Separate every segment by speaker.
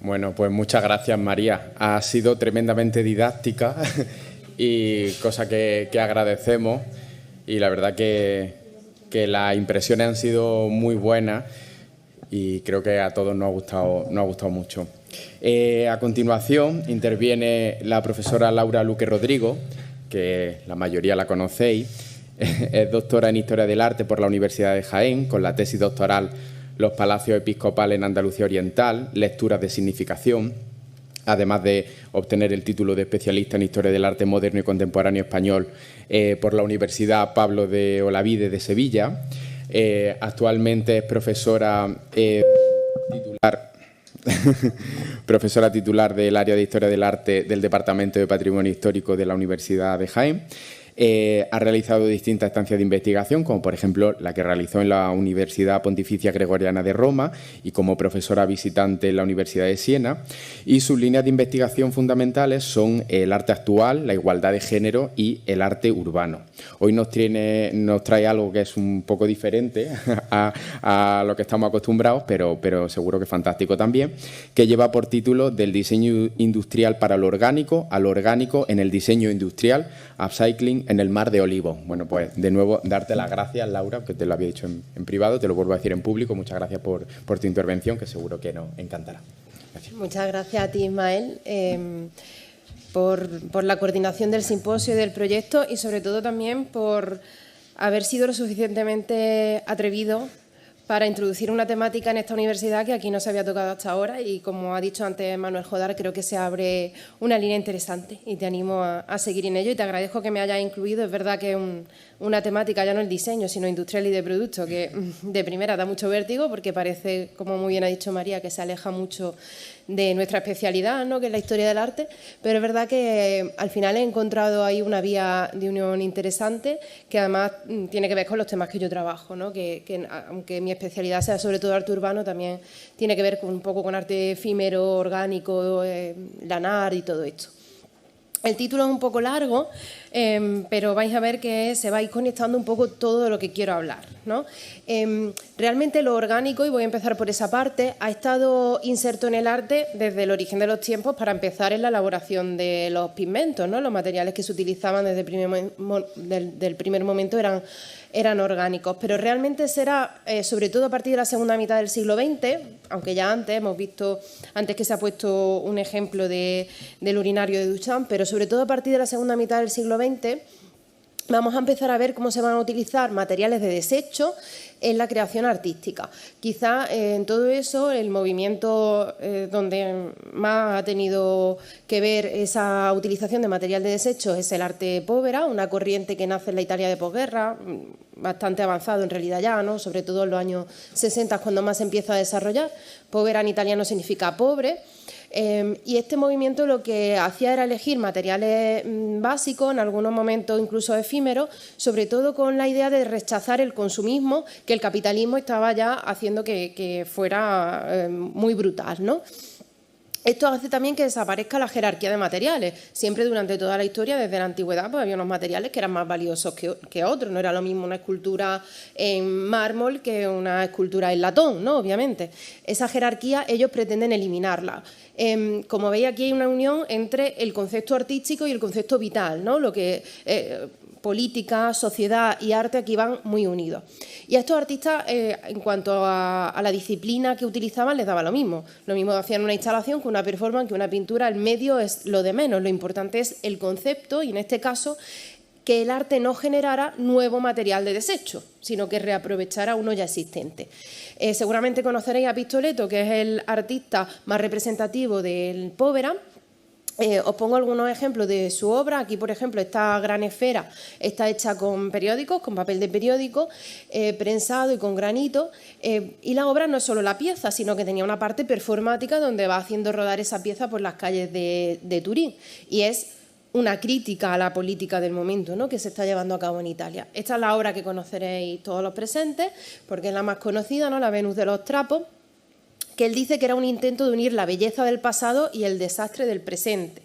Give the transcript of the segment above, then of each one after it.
Speaker 1: Bueno, pues muchas gracias, María. Ha sido tremendamente didáctica y cosa que agradecemos. Y la verdad que las impresiones han sido muy buenas y creo que a todos nos ha gustado mucho. A continuación interviene la profesora Laura Luque Rodrigo, que la mayoría la conocéis. Es doctora en Historia del Arte por la Universidad de Jaén, con la tesis doctoral Los Palacios Episcopales en Andalucía Oriental, lecturas de significación, además de obtener el título de especialista en Historia del Arte Moderno y Contemporáneo Español por la Universidad Pablo de Olavide de Sevilla. Actualmente es profesora titular del área de Historia del Arte del Departamento de Patrimonio Histórico de la Universidad de Jaén. Ha realizado distintas estancias de investigación, como por ejemplo la que realizó en la Universidad Pontificia Gregoriana de Roma y como profesora visitante en la Universidad de Siena. Y sus líneas de investigación fundamentales son el arte actual, la igualdad de género y el arte urbano. Hoy nos trae algo que es un poco diferente a lo que estamos acostumbrados, pero seguro que fantástico también, que lleva por título Del diseño industrial para lo orgánico a lo orgánico en el diseño industrial, Upcycling en el mar de olivos. Bueno, pues de nuevo darte las gracias, Laura, que te lo había dicho en privado, te lo vuelvo a decir en público. Muchas gracias por tu intervención, que seguro que nos encantará. Gracias.
Speaker 2: Muchas gracias a ti, Ismael, por la coordinación del simposio y del proyecto y sobre todo también por haber sido lo suficientemente atrevido para introducir una temática en esta universidad que aquí no se había tocado hasta ahora y, como ha dicho antes Manuel Jodar, creo que se abre una línea interesante y te animo a seguir en ello y te agradezco que me hayas incluido. Es verdad que una temática, ya no el diseño, sino industrial y de producto, que de primera da mucho vértigo porque parece, como muy bien ha dicho María, que se aleja mucho de nuestra especialidad, ¿no?, que es la historia del arte, pero es verdad que al final he encontrado ahí una vía de unión interesante que además tiene que ver con los temas que yo trabajo, ¿no?, que aunque mi especialidad sea sobre todo arte urbano, también tiene que ver un poco con arte efímero, orgánico, lanar y todo esto. El título es un poco largo, pero vais a ver que se va a ir conectando un poco todo de lo que quiero hablar, ¿no? Realmente lo orgánico, y voy a empezar por esa parte, ha estado inserto en el arte desde el origen de los tiempos, para empezar en la elaboración de los pigmentos, ¿no? Los materiales que se utilizaban desde el primer momento eran orgánicos, pero realmente será sobre todo a partir de la segunda mitad del siglo XX, aunque ya antes hemos visto, antes que se ha puesto un ejemplo del urinario de Duchamp, pero sobre todo a partir de la segunda mitad del siglo XX vamos a empezar a ver cómo se van a utilizar materiales de desecho en la creación artística. Quizá en todo eso el movimiento donde más ha tenido que ver esa utilización de material de desecho es el arte povera, una corriente que nace en la Italia de posguerra, bastante avanzado en realidad ya, ¿no?, sobre todo en los años 60 cuando más se empieza a desarrollar. Povera en italiano significa pobre. Y este movimiento lo que hacía era elegir materiales básicos, en algunos momentos incluso efímeros, sobre todo con la idea de rechazar el consumismo, que el capitalismo estaba ya haciendo que fuera muy brutal, ¿no? Esto hace también que desaparezca la jerarquía de materiales. Siempre durante toda la historia, desde la antigüedad, pues había unos materiales que eran más valiosos que otros. No era lo mismo una escultura en mármol que una escultura en latón, ¿no?, obviamente. Esa jerarquía ellos pretenden eliminarla. Como veis, aquí hay una unión entre el concepto artístico y el concepto vital, ¿no? Lo que política, sociedad y arte aquí van muy unidos. Y a estos artistas, en cuanto a la disciplina que utilizaban, les daba lo mismo. Lo mismo hacían una instalación que una performance, que una pintura. El medio es lo de menos. Lo importante es el concepto y, en este caso, que el arte no generara nuevo material de desecho, sino que reaprovechara uno ya existente. Seguramente conoceréis a Pistoletto, que es el artista más representativo del Povera. Os pongo algunos ejemplos de su obra. Aquí, por ejemplo, esta gran esfera está hecha con periódicos, con papel de periódico, prensado y con granito. Y la obra no es solo la pieza, sino que tenía una parte performática donde va haciendo rodar esa pieza por las calles de Turín. Y es una crítica a la política del momento, ¿no?, que se está llevando a cabo en Italia. Esta es la obra que conoceréis todos los presentes, porque es la más conocida, ¿no?, la Venus de los Trapos, que él dice que era un intento de unir la belleza del pasado y el desastre del presente.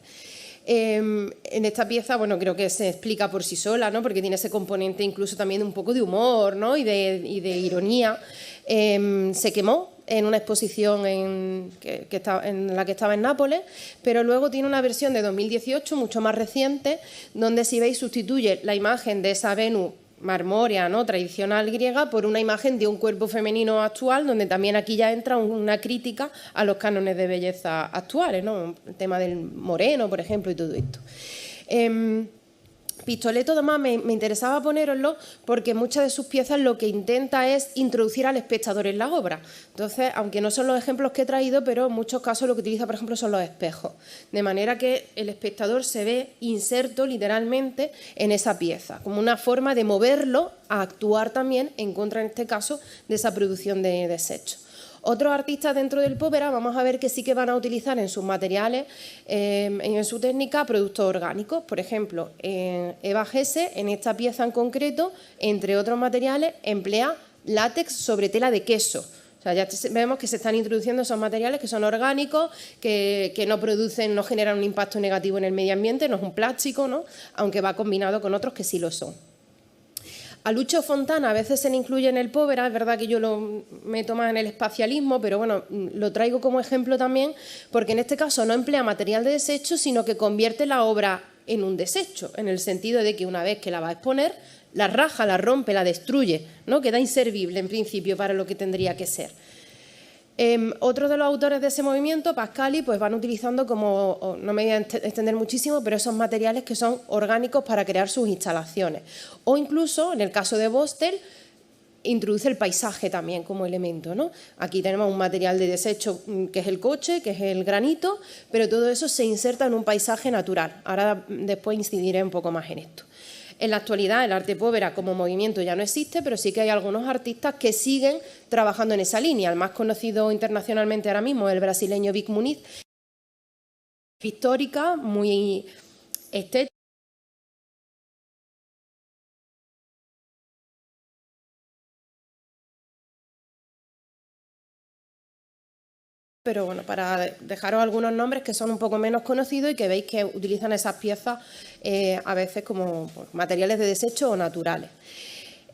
Speaker 2: En esta pieza, bueno, creo que se explica por sí sola, ¿no?, porque tiene ese componente incluso también un poco de humor, ¿no?, y de ironía. Se quemó en una exposición en la que estaba en Nápoles, pero luego tiene una versión de 2018, mucho más reciente, donde, si veis, sustituye la imagen de esa Venus marmórea, ¿no?, tradicional griega, por una imagen de un cuerpo femenino actual, donde también aquí ya entra una crítica a los cánones de belleza actuales, ¿no?, el tema del moreno, por ejemplo, y todo esto. Pistoleto, además, me interesaba ponéroslo porque muchas de sus piezas lo que intenta es introducir al espectador en la obra. Entonces, aunque no son los ejemplos que he traído, pero en muchos casos lo que utiliza, por ejemplo, son los espejos. De manera que el espectador se ve inserto literalmente en esa pieza, como una forma de moverlo a actuar también en contra, en este caso, de esa producción de desechos. Otros artistas dentro del Povera vamos a ver que sí que van a utilizar en sus materiales, en su técnica, productos orgánicos. Por ejemplo, Eva Gese, en esta pieza en concreto, entre otros materiales, emplea látex sobre tela de queso. O sea, ya vemos que se están introduciendo esos materiales que son orgánicos, que no producen, no generan un impacto negativo en el medio ambiente, no es un plástico, ¿no?, aunque va combinado con otros que sí lo son. A Lucho Fontana a veces se le incluye en el Povera, es verdad que yo lo meto más en el espacialismo, pero bueno, lo traigo como ejemplo también, porque en este caso no emplea material de desecho, sino que convierte la obra en un desecho, en el sentido de que una vez que la va a exponer, la raja, la rompe, la destruye, ¿no?, queda inservible en principio para lo que tendría que ser. Otro de los autores de ese movimiento, Pascali, pues van utilizando, como no me voy a extender muchísimo, pero esos materiales que son orgánicos para crear sus instalaciones. O incluso, en el caso de Bostel, introduce el paisaje también como elemento, ¿no? Aquí tenemos un material de desecho que es el coche, que es el granito, pero todo eso se inserta en un paisaje natural. Ahora después incidiré un poco más en esto. En la actualidad el arte povera como movimiento ya no existe, pero sí que hay algunos artistas que siguen trabajando en esa línea. El más conocido internacionalmente ahora mismo es el brasileño Vic Muniz, pictórica, muy estética. Pero bueno, para dejaros algunos nombres que son un poco menos conocidos y que veis que utilizan esas piezas a veces como materiales de desecho o naturales.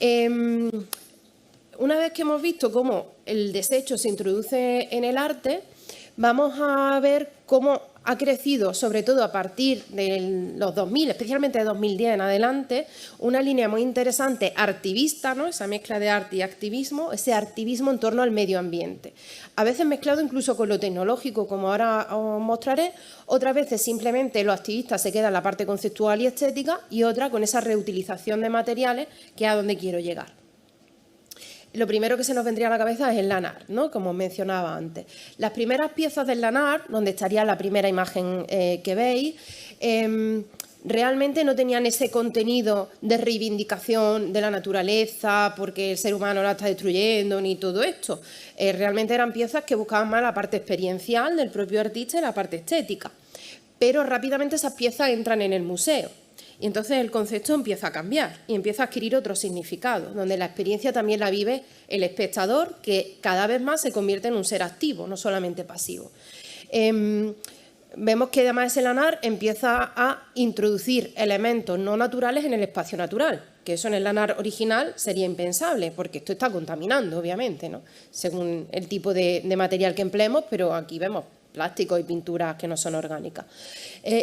Speaker 2: Una vez que hemos visto cómo el desecho se introduce en el arte, vamos a ver cómo ha crecido, sobre todo a partir de los 2000, especialmente de 2010 en adelante, una línea muy interesante artivista, ¿no?, esa mezcla de arte y activismo, ese activismo en torno al medio ambiente. A veces mezclado incluso con lo tecnológico, como ahora os mostraré, otras veces simplemente los activistas se quedan en la parte conceptual y estética, y otra con esa reutilización de materiales, que es a donde quiero llegar. Lo primero que se nos vendría a la cabeza es el lanar, ¿no?, como mencionaba antes. Las primeras piezas del lanar, donde estaría la primera imagen que veis, realmente no tenían ese contenido de reivindicación de la naturaleza porque el ser humano la está destruyendo ni todo esto. Realmente eran piezas que buscaban más la parte experiencial del propio artista y la parte estética. Pero rápidamente esas piezas entran en el museo. Y entonces el concepto empieza a cambiar y empieza a adquirir otro significado, donde la experiencia también la vive el espectador, que cada vez más se convierte en un ser activo, no solamente pasivo. Vemos que además ese lanar empieza a introducir elementos no naturales en el espacio natural, que eso en el lanar original sería impensable, porque esto está contaminando, obviamente, ¿no?, según el tipo de material que empleemos, pero aquí vemos plásticos y pinturas que no son orgánicas.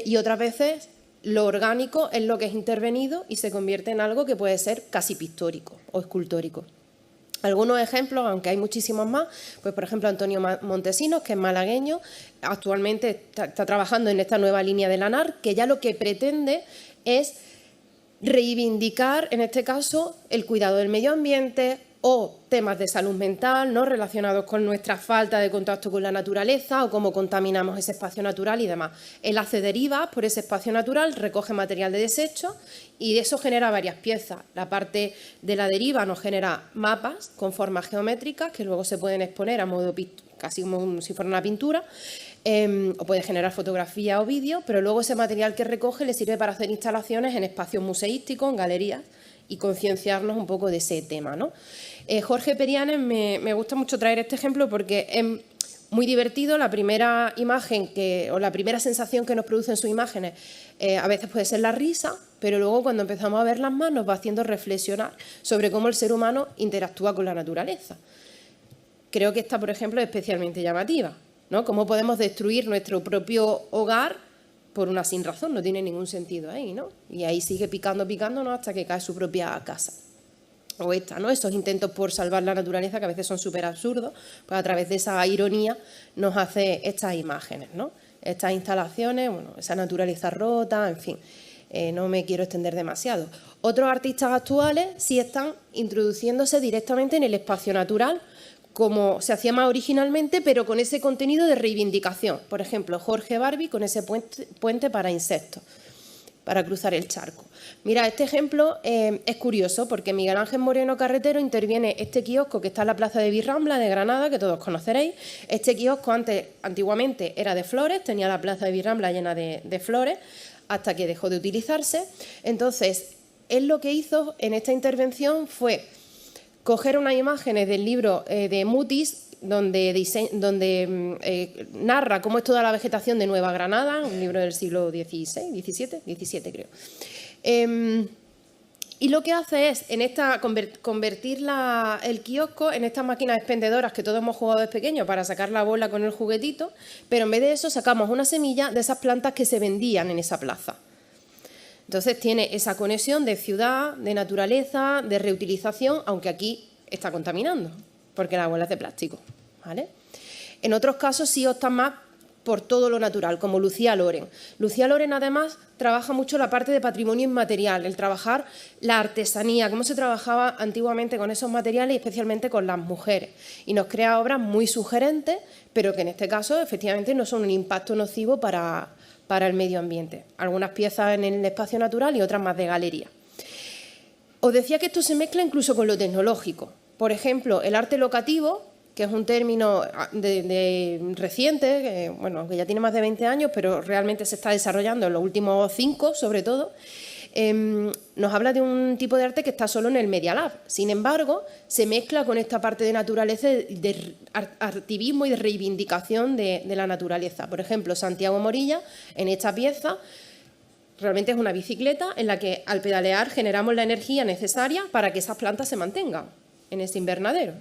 Speaker 2: Y otras veces lo orgánico es lo que es intervenido y se convierte en algo que puede ser casi pictórico o escultórico. Algunos ejemplos, aunque hay muchísimos más, pues por ejemplo Antonio Montesinos, que es malagueño, actualmente está trabajando en esta nueva línea de lanar, que ya lo que pretende es reivindicar, en este caso, el cuidado del medio ambiente o temas de salud mental, ¿no?, relacionados con nuestra falta de contacto con la naturaleza o cómo contaminamos ese espacio natural y demás. Él hace derivas por ese espacio natural, recoge material de desecho y eso genera varias piezas. La parte de la deriva nos genera mapas con formas geométricas que luego se pueden exponer a modo casi como si fuera una pintura, o puede generar fotografía o vídeo, pero luego ese material que recoge le sirve para hacer instalaciones en espacios museísticos, en galerías, y concienciarnos un poco de ese tema, ¿no? Jorge Perianes, me gusta mucho traer este ejemplo porque es muy divertido. La primera imagen o la primera sensación que nos producen sus imágenes a veces puede ser la risa, pero luego cuando empezamos a verlas más nos va haciendo reflexionar sobre cómo el ser humano interactúa con la naturaleza. creo que esta, por ejemplo, es especialmente llamativa, ¿no? Cómo podemos destruir nuestro propio hogar por una sin razón, no tiene ningún sentido ahí, ¿no? Y ahí sigue picando, ¿no? Hasta que cae su propia casa. O esta, ¿no? Esos intentos por salvar la naturaleza, que a veces son súper absurdos, pues a través de esa ironía nos hace estas imágenes, ¿no? Estas instalaciones, bueno, esa naturaleza rota, en fin, no me quiero extender demasiado. Otros artistas actuales sí están introduciéndose directamente en el espacio natural, como se hacía más originalmente, pero con ese contenido de reivindicación. Por ejemplo, Jorge Barbie con ese puente para insectos, para cruzar el charco. Mira, este ejemplo es curioso porque Miguel Ángel Moreno Carretero interviene este kiosco que está en la plaza de Virrambla de Granada, que todos conoceréis. Este kiosco antiguamente era de flores, tenía la plaza de Virrambla llena de flores, hasta que dejó de utilizarse. Entonces, él lo que hizo en esta intervención fue coger unas imágenes del libro de Mutis, donde narra cómo es toda la vegetación de Nueva Granada, un libro del siglo XVI, XVII creo. Y lo que hace es convertir el kiosco en estas máquinas expendedoras que todos hemos jugado desde pequeños para sacar la bola con el juguetito, pero en vez de eso sacamos una semilla de esas plantas que se vendían en esa plaza. Entonces tiene esa conexión de ciudad, de naturaleza, de reutilización, aunque aquí está contaminando, porque la bola es de plástico, ¿vale? En otros casos sí optan más por todo lo natural, como Lucía Loren. Lucía Loren, además, trabaja mucho la parte de patrimonio inmaterial, el trabajar la artesanía, cómo se trabajaba antiguamente con esos materiales y especialmente con las mujeres. Y nos crea obras muy sugerentes, pero que en este caso, efectivamente, no son un impacto nocivo para el medio ambiente. Algunas piezas en el espacio natural y otras más de galería. Os decía que esto se mezcla incluso con lo tecnológico. Por ejemplo, el arte locativo, que es un término reciente, que ya tiene más de 20 años, pero realmente se está desarrollando en los últimos 5, sobre todo, nos habla de un tipo de arte que está solo en el Media Lab. Sin embargo, se mezcla con esta parte de naturaleza, de activismo y de reivindicación de la naturaleza. Por ejemplo, Santiago Morilla, en esta pieza, realmente es una bicicleta en la que al pedalear generamos la energía necesaria para que esas plantas se mantengan en ese invernadero.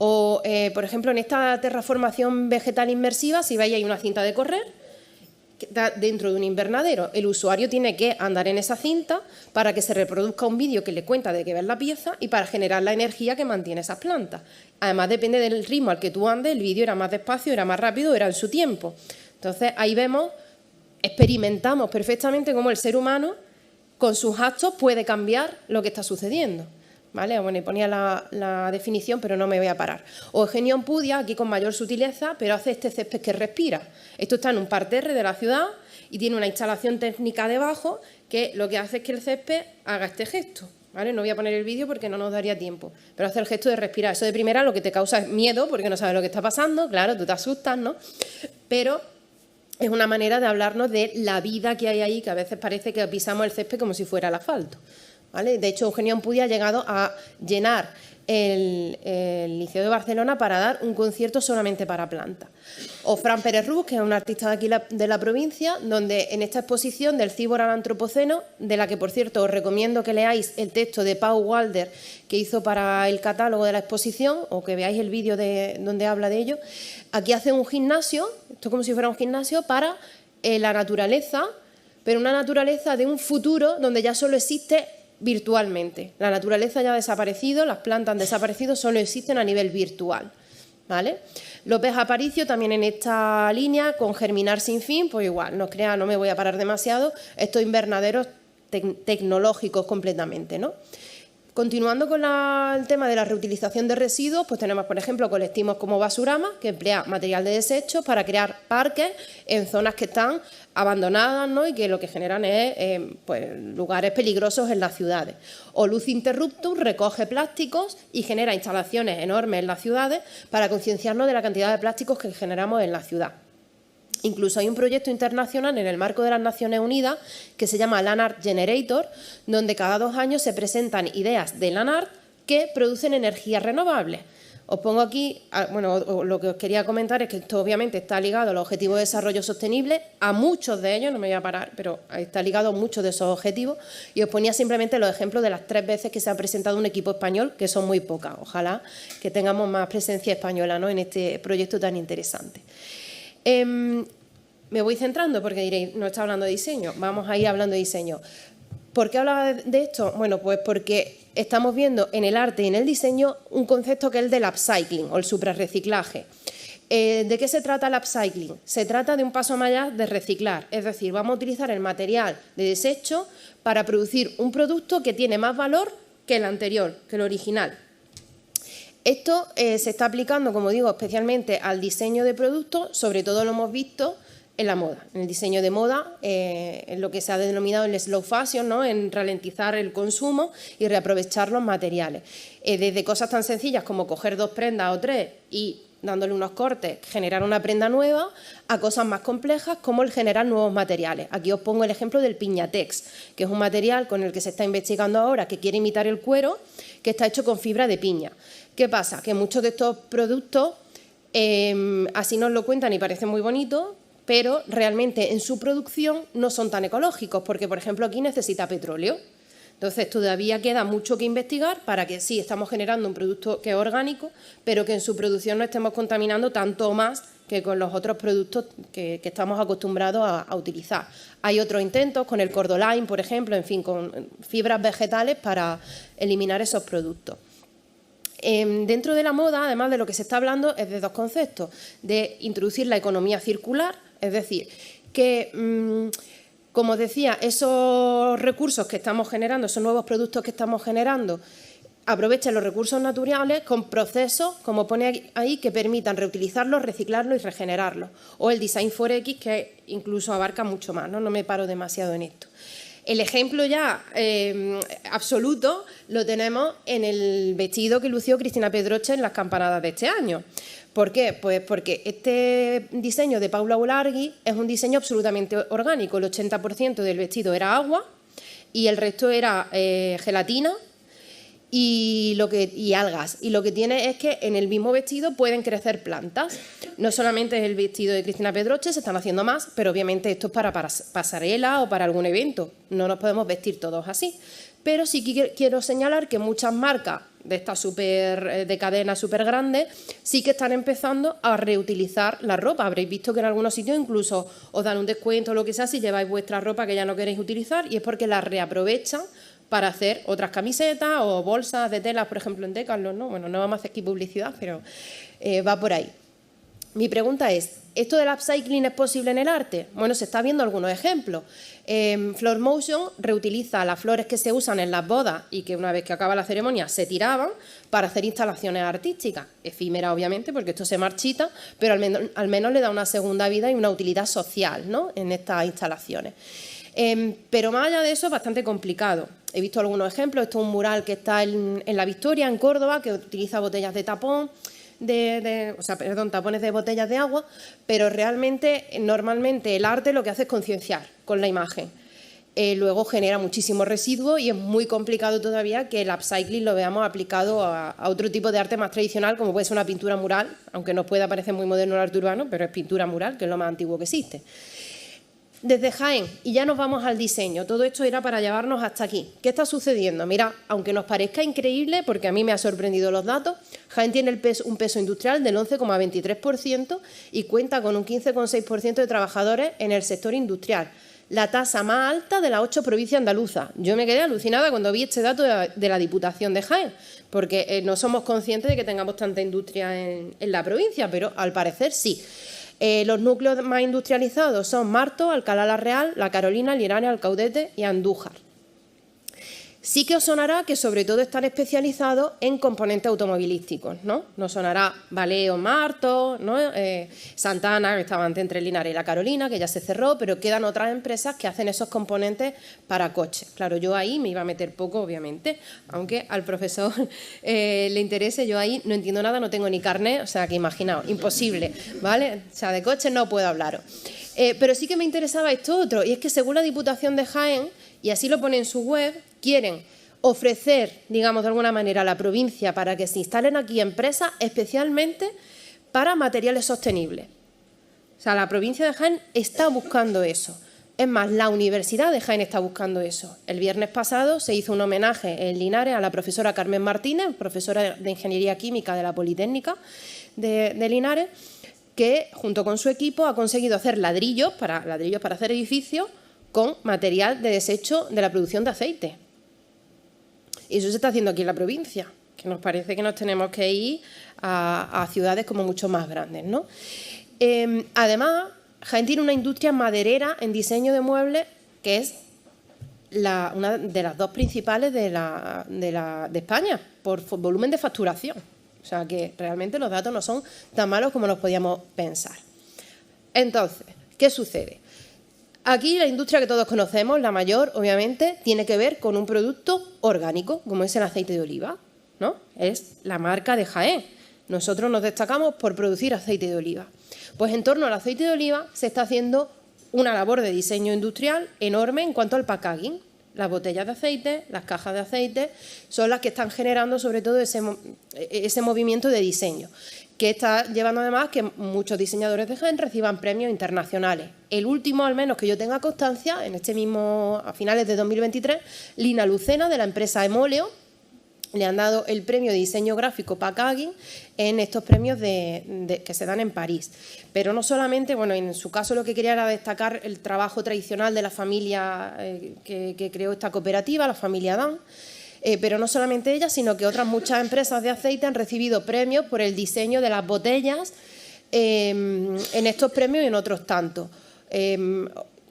Speaker 2: O, por ejemplo, en esta terraformación vegetal inmersiva, si veis hay una cinta de correr dentro de un invernadero. El usuario tiene que andar en esa cinta para que se reproduzca un vídeo que le cuenta de qué va la pieza y para generar la energía que mantiene esas plantas. Además, depende del ritmo al que tú andes, el vídeo era más despacio, era más rápido, era en su tiempo. Entonces, ahí experimentamos perfectamente cómo el ser humano, con sus actos, puede cambiar lo que está sucediendo. ¿Vale? Bueno, y ponía la definición, pero no me voy a parar. O Eugenio Ampudia, aquí con mayor sutileza, pero hace este césped que respira. Esto está en un parterre de la ciudad y tiene una instalación técnica debajo que lo que hace es que el césped haga este gesto. ¿Vale? No voy a poner el vídeo porque no nos daría tiempo, pero hace el gesto de respirar. Eso de primera lo que te causa es miedo porque no sabes lo que está pasando, claro, tú te asustas, ¿no? Pero es una manera de hablarnos de la vida que hay ahí, que a veces parece que pisamos el césped como si fuera el asfalto. ¿Vale? De hecho, Eugenio Ampudia ha llegado a llenar el Liceo de Barcelona para dar un concierto solamente para plantas. O Fran Pérez Ruz, que es un artista de aquí de la provincia, donde en esta exposición del Cibor al Antropoceno, de la que, por cierto, os recomiendo que leáis el texto de Pau Walder que hizo para el catálogo de la exposición, o que veáis el vídeo donde habla de ello, aquí hace un gimnasio, esto es como si fuera un gimnasio, para la naturaleza, pero una naturaleza de un futuro donde ya solo existe virtualmente. La naturaleza ya ha desaparecido, las plantas han desaparecido, solo existen a nivel virtual. ¿Vale? López Aparicio también en esta línea, con Germinar sin fin, pues igual, no me voy a parar demasiado, estos invernaderos tecnológicos completamente, ¿no? Continuando con el tema de la reutilización de residuos, pues tenemos, por ejemplo, colectivos como Basurama, que emplea material de desechos para crear parques en zonas que están abandonadas, ¿no? Y que lo que generan es lugares peligrosos en las ciudades. O Luz Interruptum recoge plásticos y genera instalaciones enormes en las ciudades para concienciarnos de la cantidad de plásticos que generamos en la ciudad. Incluso hay un proyecto internacional en el marco de las Naciones Unidas que se llama Land Art Generator, donde cada 2 años se presentan ideas de Land Art que producen energías renovables. Os pongo aquí, bueno, lo que os quería comentar es que esto obviamente está ligado a los Objetivos de Desarrollo Sostenible, a muchos de ellos, no me voy a parar, pero está ligado a muchos de esos objetivos, y os ponía simplemente los ejemplos de las 3 veces que se ha presentado un equipo español, que son muy pocas. Ojalá que tengamos más presencia española, ¿no?, en este proyecto tan interesante. Me voy centrando porque diréis, no está hablando de diseño, vamos a ir hablando de diseño. ¿Por qué hablaba de esto? Bueno, pues porque estamos viendo en el arte y en el diseño un concepto que es el del upcycling o el suprarreciclaje. ¿De qué se trata el upcycling? Se trata de un paso más allá de reciclar, es decir, vamos a utilizar el material de desecho para producir un producto que tiene más valor que el anterior, que el original. Esto se está aplicando, como digo, especialmente al diseño de productos, sobre todo lo hemos visto en la moda, en el diseño de moda, en lo que se ha denominado el slow fashion, ¿no?, en ralentizar el consumo y reaprovechar los materiales. Desde cosas tan sencillas como coger 2 prendas o 3 y dándole unos cortes, generar una prenda nueva, a cosas más complejas como el generar nuevos materiales. Aquí os pongo el ejemplo del Piñatex, que es un material con el que se está investigando ahora, que quiere imitar el cuero, que está hecho con fibra de piña. ¿Qué pasa? Que muchos de estos productos, así nos lo cuentan y parecen muy bonitos, pero realmente en su producción no son tan ecológicos, porque, por ejemplo, aquí necesita petróleo. Entonces, todavía queda mucho que investigar para que sí, estamos generando un producto que es orgánico, pero que en su producción no estemos contaminando tanto o más que con los otros productos que estamos acostumbrados a utilizar. Hay otros intentos con el Cordoline, por ejemplo, en fin, con fibras vegetales para eliminar esos productos. Dentro de la moda, además de lo que se está hablando, es de 2 conceptos, de introducir la economía circular, es decir, que, como os decía, esos recursos que estamos generando, esos nuevos productos que estamos generando, aprovechen los recursos naturales con procesos, como pone ahí, que permitan reutilizarlos, reciclarlos y regenerarlos. O el Design for X, que incluso abarca mucho más, no me paro demasiado en esto. El ejemplo ya absoluto lo tenemos en el vestido que lució Cristina Pedroche en las campanadas de este año. ¿Por qué? Pues porque este diseño de Paula Olargui es un diseño absolutamente orgánico. El 80% del vestido era agua y el resto era gelatina y algas. Y lo que tiene es que en el mismo vestido pueden crecer plantas. No solamente es el vestido de Cristina Pedroche, se están haciendo más, pero obviamente esto es para pasarela o para algún evento. No nos podemos vestir todos así. Pero sí que quiero señalar que muchas marcas de estas de cadenas súper grandes sí que están empezando a reutilizar la ropa. Habréis visto que en algunos sitios incluso os dan un descuento o lo que sea si lleváis vuestra ropa que ya no queréis utilizar, y es porque la reaprovechan para hacer otras camisetas o bolsas de telas, por ejemplo, en Decathlon, ¿no? Bueno, no vamos a hacer aquí publicidad, pero va por ahí. Mi pregunta es, ¿esto del upcycling es posible en el arte? Bueno, se está viendo algunos ejemplos. Floor Motion reutiliza las flores que se usan en las bodas y que una vez que acaba la ceremonia se tiraban para hacer instalaciones artísticas. Efímeras, obviamente, porque esto se marchita, pero al menos le da una segunda vida y una utilidad social, ¿no?, en estas instalaciones. Pero más allá de eso es bastante complicado. He visto algunos ejemplos. Esto es un mural que está en La Victoria, en Córdoba, que utiliza botellas de tapón, tapones de botellas de agua, pero realmente, normalmente, el arte lo que hace es concienciar con la imagen. Luego genera muchísimo residuo y es muy complicado todavía que el upcycling lo veamos aplicado a otro tipo de arte más tradicional, como puede ser una pintura mural, aunque nos pueda parecer muy moderno el arte urbano, pero es pintura mural, que es lo más antiguo que existe. Desde Jaén, y ya nos vamos al diseño, todo esto era para llevarnos hasta aquí. ¿Qué está sucediendo? Mira, aunque nos parezca increíble, porque a mí me ha sorprendido los datos, Jaén tiene un peso industrial del 11,23% y cuenta con un 15,6% de trabajadores en el sector industrial, la tasa más alta de las 8 provincias andaluzas. Yo me quedé alucinada cuando vi este dato de la Diputación de Jaén, porque no somos conscientes de que tengamos tanta industria en la provincia, pero al parecer sí. Los núcleos más industrializados son Marto, Alcalá la Real, La Carolina, Lirane, Alcaudete y Andújar. Sí que os sonará que sobre todo están especializados en componentes automovilísticos, ¿no? Nos sonará Valeo, Marto, ¿no? Santana, que estaba antes entre Linares y La Carolina, que ya se cerró, pero quedan otras empresas que hacen esos componentes para coches. Claro, yo ahí me iba a meter poco, obviamente, aunque al profesor le interese, yo ahí no entiendo nada, no tengo ni carnet, o sea, que imaginaos, imposible, ¿vale? O sea, de coches no puedo hablaros. Pero sí que me interesaba esto otro, y es que según la Diputación de Jaén, y así lo pone en su web, quieren ofrecer, digamos, de alguna manera a la provincia para que se instalen aquí empresas especialmente para materiales sostenibles. O sea, la provincia de Jaén está buscando eso. Es más, la Universidad de Jaén está buscando eso. El viernes pasado se hizo un homenaje en Linares a la profesora Carmen Martínez, profesora de Ingeniería Química de la Politécnica de Linares, que junto con su equipo ha conseguido hacer ladrillos para hacer edificios con material de desecho de la producción de aceite. Y eso se está haciendo aquí en la provincia, que nos parece que nos tenemos que ir a ciudades como mucho más grandes, ¿no? Además, Jaén tiene una industria maderera en diseño de muebles que es una de las dos principales de España por volumen de facturación. O sea que realmente los datos no son tan malos como los podíamos pensar. Entonces, ¿qué sucede? Aquí la industria que todos conocemos, la mayor, obviamente, tiene que ver con un producto orgánico, como es el aceite de oliva, ¿no? Es la marca de Jaén. Nosotros nos destacamos por producir aceite de oliva. Pues en torno al aceite de oliva se está haciendo una labor de diseño industrial enorme en cuanto al packaging. Las botellas de aceite, las cajas de aceite, son las que están generando sobre todo ese movimiento de diseño, que está llevando además que muchos diseñadores de Jaén reciban premios internacionales. El último, al menos que yo tenga constancia, en este mismo, a finales de 2023, Lina Lucena, de la empresa Emoleo, le han dado el premio de diseño gráfico packaging en estos premios que se dan en París. Pero no solamente, bueno, en su caso lo que quería era destacar el trabajo tradicional de la familia que creó esta cooperativa, la familia Dan, pero no solamente ella, sino que otras muchas empresas de aceite han recibido premios por el diseño de las botellas en estos premios y en otros tantos.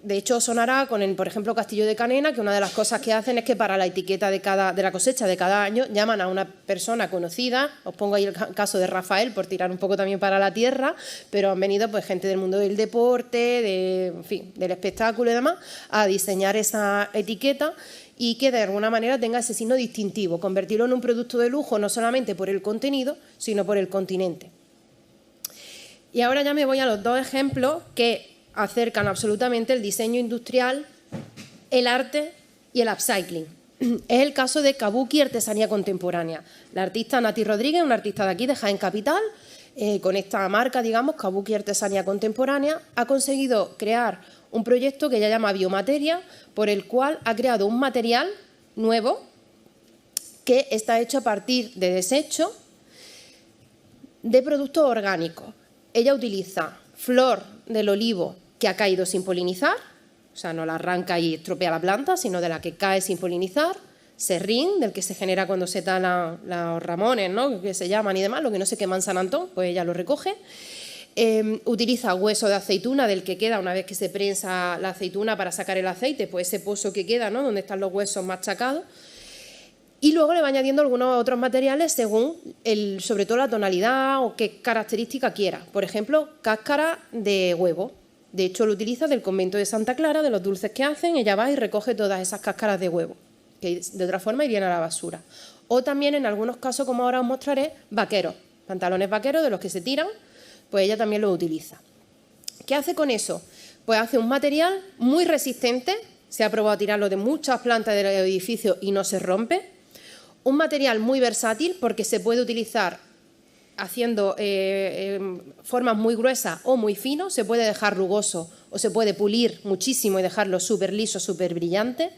Speaker 2: De hecho, sonará con, por ejemplo, Castillo de Canena, que una de las cosas que hacen es que para la etiqueta de la cosecha de cada año llaman a una persona conocida. Os pongo ahí el caso de Rafael, por tirar un poco también para la tierra, pero han venido pues gente del mundo del deporte, en fin, del espectáculo y demás, a diseñar esa etiqueta y que de alguna manera tenga ese signo distintivo, convertirlo en un producto de lujo no solamente por el contenido, sino por el continente. Y ahora ya me voy a los dos ejemplos que acercan absolutamente el diseño industrial, el arte y el upcycling. Es el caso de Kabuki Artesanía Contemporánea. La artista Nati Rodríguez, una artista de aquí, de Jaén Capital, con esta marca, digamos, Kabuki Artesanía Contemporánea, ha conseguido crear un proyecto que ella llama Biomateria, por el cual ha creado un material nuevo que está hecho a partir de desecho de productos orgánicos. Ella utiliza flor del olivo que ha caído sin polinizar, o sea, no la arranca y estropea la planta, sino de la que cae sin polinizar, serrín, del que se genera cuando se talan los ramones, ¿no?, que se llaman y demás, lo que no se quema en San Antón, pues ella lo recoge. Utiliza hueso de aceituna, del que queda una vez que se prensa la aceituna para sacar el aceite, pues ese pozo que queda, ¿no?, donde están los huesos machacados. Y luego le va añadiendo algunos otros materiales según, sobre todo la tonalidad o qué característica quiera. Por ejemplo, cáscara de huevo. De hecho, lo utiliza del convento de Santa Clara, de los dulces que hacen. Ella va y recoge todas esas cáscaras de huevo, que de otra forma irían a la basura. O también, en algunos casos, como ahora os mostraré, vaqueros. Pantalones vaqueros de los que se tiran, pues ella también los utiliza. ¿Qué hace con eso? Pues hace un material muy resistente. Se ha probado a tirarlo de muchas plantas del edificio y no se rompe. Un material muy versátil porque se puede utilizar haciendo formas muy gruesas o muy finos, se puede dejar rugoso o se puede pulir muchísimo y dejarlo súper liso, súper brillante,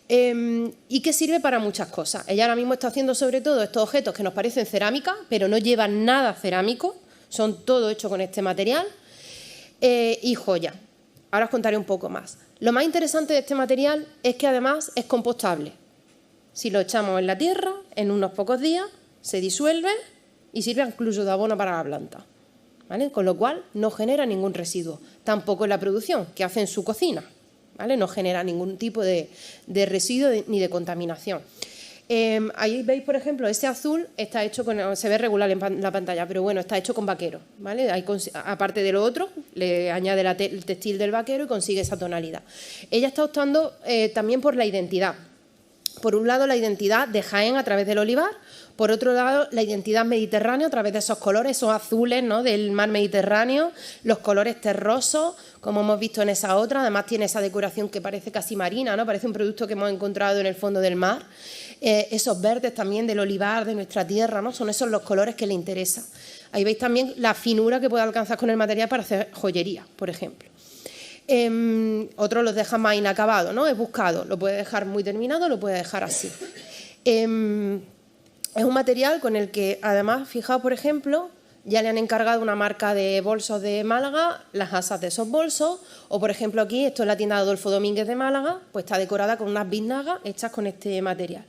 Speaker 2: y que sirve para muchas cosas. Ella ahora mismo está haciendo sobre todo estos objetos que nos parecen cerámica, pero no llevan nada cerámico, son todo hecho con este material, y joya. Ahora os contaré un poco más. Lo más interesante de este material es que además es compostable. Si lo echamos en la tierra, en unos pocos días se disuelve y sirve incluso de abono para la planta, ¿vale? Con lo cual no genera ningún residuo, tampoco en la producción que hace en su cocina, ¿vale? No genera ningún tipo de residuo ni de contaminación. Ahí veis, por ejemplo, ese azul está hecho con, se ve regular en la pantalla, pero bueno, está hecho con vaquero, ¿vale? Ahí, aparte de lo otro, le añade el textil del vaquero y consigue esa tonalidad. Ella está optando también por la identidad. Por un lado, la identidad de Jaén a través del olivar, por otro lado, la identidad mediterránea a través de esos colores, esos azules, ¿no?, del mar Mediterráneo, los colores terrosos, como hemos visto en esa otra. Además tiene esa decoración que parece casi marina, ¿no?, parece un producto que hemos encontrado en el fondo del mar. esos verdes también del olivar, de nuestra tierra, ¿no? Son esos los colores que le interesan. Ahí veis también la finura que puede alcanzar con el material para hacer joyería, por ejemplo. Otros los dejan más inacabados, ¿no? Es buscado, lo puede dejar muy terminado, lo puede dejar así. Es un material con el que, además, fijaos, por ejemplo, ya le han encargado una marca de bolsos de Málaga, las asas de esos bolsos, o por ejemplo aquí, esto es la tienda de Adolfo Domínguez de Málaga, pues está decorada con unas biznagas hechas con este material.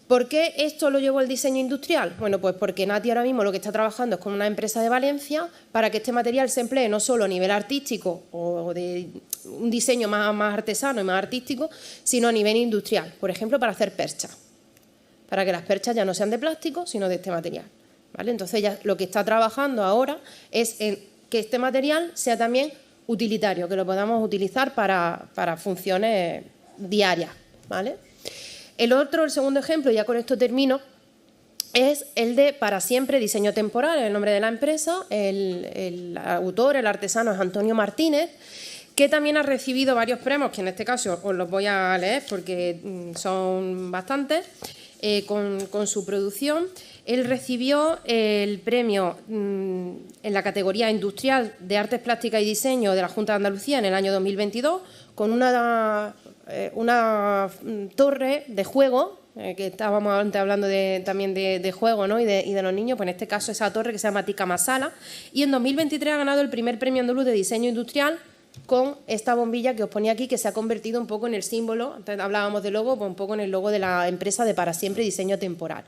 Speaker 2: ¿Por qué esto lo llevó el diseño industrial? Bueno, pues porque Nati ahora mismo lo que está trabajando es con una empresa de Valencia para que este material se emplee no solo a nivel artístico o de un diseño más artesano y más artístico, sino a nivel industrial, por ejemplo, para hacer perchas, para que las perchas ya no sean de plástico, sino de este material. ¿Vale? Entonces ella lo que está trabajando ahora es en que este material sea también utilitario, que lo podamos utilizar para funciones diarias, ¿vale? El segundo ejemplo, ya con esto termino, es el de Para Siempre Diseño Temporal, el nombre de la empresa. El autor, el artesano es Antonio Martínez, que también ha recibido varios premios, que en este caso os los voy a leer porque son bastantes, con su producción. Él recibió el premio en la categoría industrial de Artes Plásticas y Diseño de la Junta de Andalucía en el año 2022 con una torre de juego, que estábamos antes hablando también de juego, ¿no? y de los niños, pues en este caso esa torre que se llama Tica Masala, y en 2023 ha ganado el primer premio andaluz de diseño industrial con esta bombilla que os ponía aquí, que se ha convertido un poco en el símbolo, antes hablábamos de logo, pues un poco en el logo de la empresa de Para Siempre Diseño Temporal.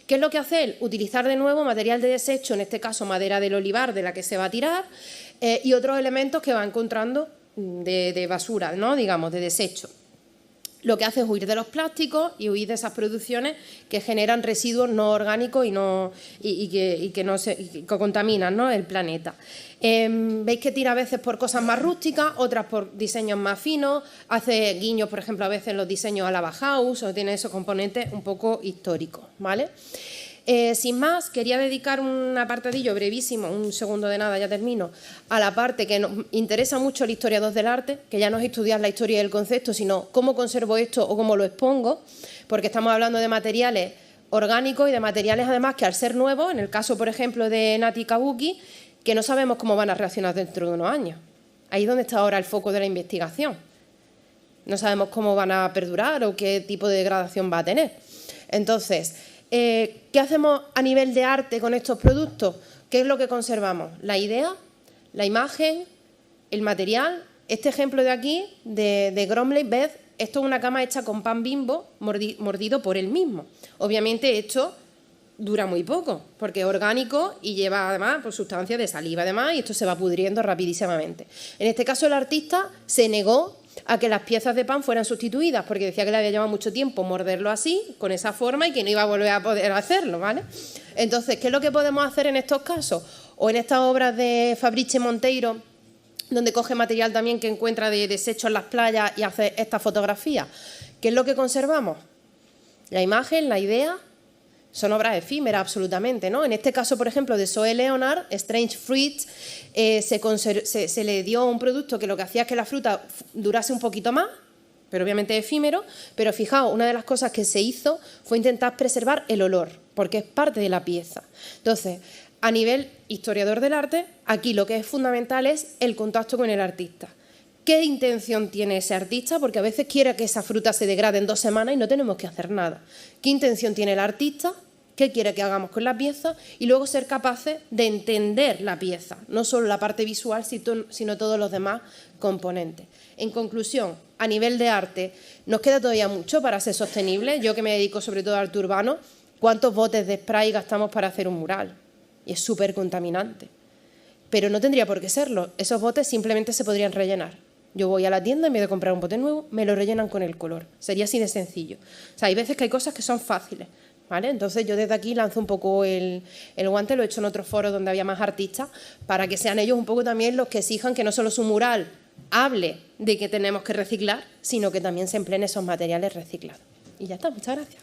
Speaker 2: ¿Qué es lo que hace él? Utilizar de nuevo material de desecho, en este caso madera del olivar de la que se va a tirar, y otros elementos que va encontrando de basura, ¿no? Digamos, de desecho. Lo que hace es huir de los plásticos y huir de esas producciones que generan residuos no orgánicos y que contaminan, ¿no? el planeta. Veis que tira a veces por cosas más rústicas, otras por diseños más finos, hace guiños, por ejemplo, a veces en los diseños a la Bauhaus, o tiene esos componentes un poco históricos, ¿vale? Sin más, quería dedicar un apartadillo brevísimo, un segundo de nada, ya termino, a la parte que nos interesa mucho el historiador del arte, que ya no es estudiar la historia del concepto, sino cómo conservo esto o cómo lo expongo, porque estamos hablando de materiales orgánicos y de materiales además que al ser nuevos, en el caso por ejemplo de Nati Kabuki, que no sabemos cómo van a reaccionar dentro de unos años. Ahí es donde está ahora el foco de la investigación. No sabemos cómo van a perdurar o qué tipo de degradación va a tener. Entonces, ¿qué hacemos a nivel de arte con estos productos? ¿Qué es lo que conservamos? La idea, la imagen, el material. Este ejemplo de aquí, de Gromley Beth, esto es una cama hecha con pan Bimbo mordido por él mismo. Obviamente esto dura muy poco, porque es orgánico y lleva además pues, sustancias de saliva además, y esto se va pudriendo rapidísimamente. En este caso el artista se negó a que las piezas de pan fueran sustituidas, porque decía que le había llevado mucho tiempo morderlo así, con esa forma, y que no iba a volver a poder hacerlo, ¿vale? Entonces, ¿qué es lo que podemos hacer en estos casos? O en estas obras de Fabrice Monteiro, donde coge material también que encuentra de desechos en las playas y hace esta fotografía. ¿Qué es lo que conservamos? La imagen, la idea. Son obras efímeras absolutamente, ¿no? En este caso, por ejemplo, de Zoe Leonard, Strange Fruits, se le dio un producto que lo que hacía es que la fruta durase un poquito más, pero obviamente efímero, pero fijaos, una de las cosas que se hizo fue intentar preservar el olor, porque es parte de la pieza. Entonces, a nivel historiador del arte, aquí lo que es fundamental es el contacto con el artista. ¿Qué intención tiene ese artista? Porque a veces quiere que esa fruta se degrade en 2 semanas y no tenemos que hacer nada. ¿Qué intención tiene el artista? ¿Qué quiere que hagamos con la pieza? Y luego ser capaces de entender la pieza, no solo la parte visual, sino todos los demás componentes. En conclusión, a nivel de arte, nos queda todavía mucho para ser sostenible. Yo que me dedico sobre todo al arte urbano, ¿cuántos botes de spray gastamos para hacer un mural? Y es súper contaminante. Pero no tendría por qué serlo. Esos botes simplemente se podrían rellenar. Yo voy a la tienda, en vez de comprar un bote nuevo, me lo rellenan con el color. Sería así de sencillo. O sea, hay veces que hay cosas que son fáciles, ¿vale? Entonces yo desde aquí lanzo un poco el guante, lo he hecho en otros foros donde había más artistas, para que sean ellos un poco también los que exijan que no solo su mural hable de que tenemos que reciclar, sino que también se empleen esos materiales reciclados. Y ya está, muchas gracias.